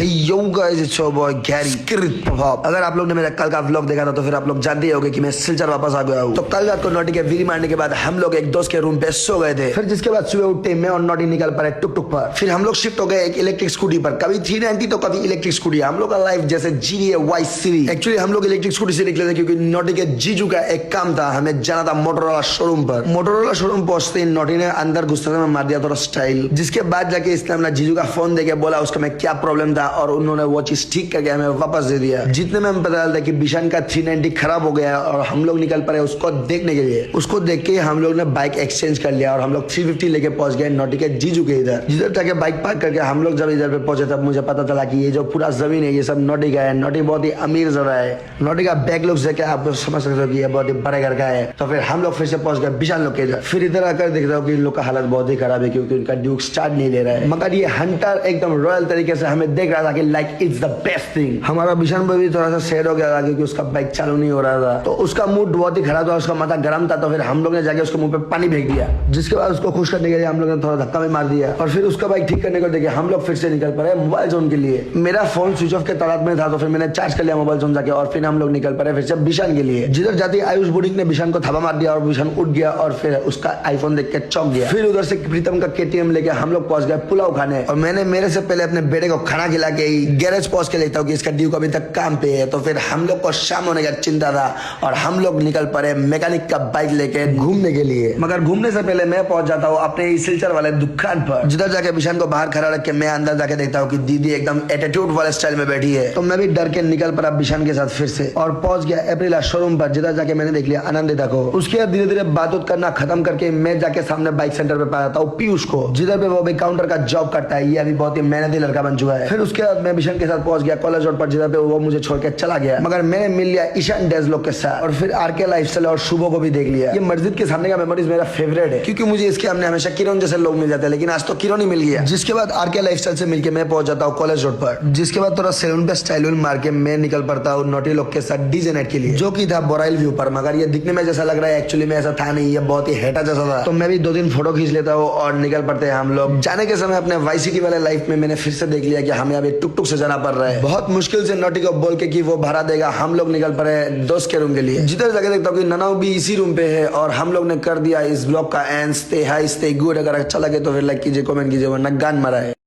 Yo guys it's your boy Gary प्रभाव। अगर आप लोग ने मेरा कल का व्लॉग देखा था तो फिर आप लोग जानते ही होंगे कि मैं सिलचर वापस आ गया हूँ। तो कल रात को नोटी के वीरी मारने के बाद हम लोग एक दोस्त के रूम पे सो गए थे। फिर जिसके बाद सुबह उठते मैं और नोटी निकल पड़े टुक टुक पर। फिर हम लोग शिफ्ट हो गए एक इलेक्ट्रिक स्कूटी पर, कभी 390 तो कभी इलेक्ट्रिक स्कूटी। हम लोग का लाइफ जैसे GTA वाई सीरीज। एक्चुअली हम लोग इलेक्ट्रिक स्कूटी से निकले थे क्योंकि नोटी के जीजू का एक काम था, हमें जाना था मोटरोला शोरूम पर। मोटरोला शोरूम पहुंचते ही नोटी ने अंदर घुसते में मार दिया थोड़ा स्टाइल, जिसके बाद जाके इसने अपना जीजू का फोन देके बोला उसका में क्या प्रॉब्लम था और उन्होंने वो चीज ठीक करके हमें वापस दे दिया। जितने में हमें पता चलता कि बिशान का 390 खराब हो गया और हम लोग निकल पड़े उसको देखने के लिए। उसको देख के हम लोग ने बाइक एक्सचेंज कर लिया और हम लोग 350 लेके पहुंच गए नोटी के जीजू के इधर। जिधर जाके बाइक पार्क करके हम लोग जब इधर पे पहुंचे तब मुझे पता चला कि ये जो पूरा जमीन है ये सब नोटी का है। नोटी बहुत ही अमीर जरा है। नोटी का बैक लुक देख के आप लोग समझ सकते हो कि ये बहुत ही बड़े घर का है। तो फिर हम लोग फिर से पहुंच गए बिशान लोग के इधर। फिर इधर आकर देखता हूँ कि इन लोग का हालत बहुत ही खराब है क्योंकि उनका ड्यूक स्टार्ट नहीं ले रहा है। मगर ये हंटर एकदम रॉयल तरीके से हमें देख रहा था कि like it's the best thing. हमारा बिशान भाई भी थोड़ा सा सैड हो गया था क्योंकि उसका बाइक चालू नहीं हो रहा था, तो उसका मूड बहुत ही खराब था, उसका माथा गर्म था। तो फिर हम लोग ने जाके उसके मुंह पे पानी फेंक दिया, जिसके बाद उसको खुश करने के लिए हम लोग ने थोड़ा धक्का भी मार दिया और फिर उसका बाइक ठीक करने को देखे हम लोग फिर से निकल पड़े मोबाइल जोन के लिए। मेरा फोन स्विच ऑफ के तलाश में था तो फिर मैंने चार्ज कर लिया मोबाइल जोन जाके और फिर हम लोग निकल पड़े फिर से बिशान के लिए। जिधर जाते आयुष बुडिक ने बिशान को थापा मार दिया और बिशान उठ गया और फिर उसका आईफोन देख के चौंक गया। फिर उधर से प्रीतम का KTM लेके हम लोग पहुंच गए पुलाव खाने और मैंने मेरे से पहले अपने बेटे को खाना खिला के गैरेज पहुंच के लेता हूँ कि इसका ड्यू अभी तक काम पे है। तो फिर हम लोग को शाम होने का चिंता था और हम लोग निकल पड़े मैकेनिक का बाइक लेके घूमने के लिए। मगर घूमने से पहले मैं पहुंच जाता हूँ अपने सिलचर वाले दुकान पर, जिधर जाके बिशान को बाहर खड़ा रख के मैं अंदर जाके देखता हूँ कि दीदी एकदम एटीट्यूड वाले स्टाइल में बैठी है। तो मैं भी डर के निकल पड़ा बिशान के साथ फिर से और पहुंच गया अप्रिला शोरूम पर, जिधर जाके मैंने देख लिया आनंदिता को। उसके बाद धीरे धीरे बात करना खत्म करके मैं जाके सामने बाइक सेंटर पे पा जाता हूँ पीयूष को, जिधर पे वो भी काउंटर का जॉब करता है। ये अभी बहुत ही मेहनती लड़का बन चुका है। फिर उसके बाद मैं बिशान के साथ पहुंच गया कॉलेज रोड पर, जिधर पे वो मुझे छोड़ के चला गया। मगर मैंने मिल लिया ईशान डेज लोग के साथ और फिर आरके लाइफस्टाइल और शुभो को भी देख लिया। ये मस्जिद के सामने का मेमोरीज मेरा फेवरेट है क्योंकि मुझे इसके सामने हमेशा किरण जैसे लोग मिल जाते हैं, लेकिन आज तो किरण ही मिल गया। जिसके बाद आरके लाइफस्टाइल से मिलके मैं पहुंच जाता हूँ कॉलेज रोड पर, जिसके बाद थोड़ा सैलून पे स्टाइल मार के मैं निकल पड़ता हूँ नोटी लोग के साथ डीजे नाइट के लिए, जो की था बोराइल व्यू पर। मगर ये दिखने में जैसा लग रहा है एक्चुअली में ऐसा था नहीं, ये बहुत ही हेटा जैसा था। तो मैं भी 2 दिन फोटो खींच लेता हूँ और निकल पड़ते हैं हम लोग। जाने के समय अपने वाई सिटी वाले लाइफ में मैंने फिर से देख लिया कि हमें अभी टुक टुक से जाना पड़ रहा है। बहुत मुश्किल से नोटी को बोल के कि वो भाड़ा देगा हम लोग निकल पड़े दोस्त के रूम के लिए, जिधर जाके देखता हूँ कि ननाऊ भी इसी रूम पे है। और हम लोग ने कर दिया इस ब्लॉग का and. Stay high stay good. अगर अच्छा लगे तो फिर लाइक कीजिए, कमेंट कीजिए, वरना गान मारा है।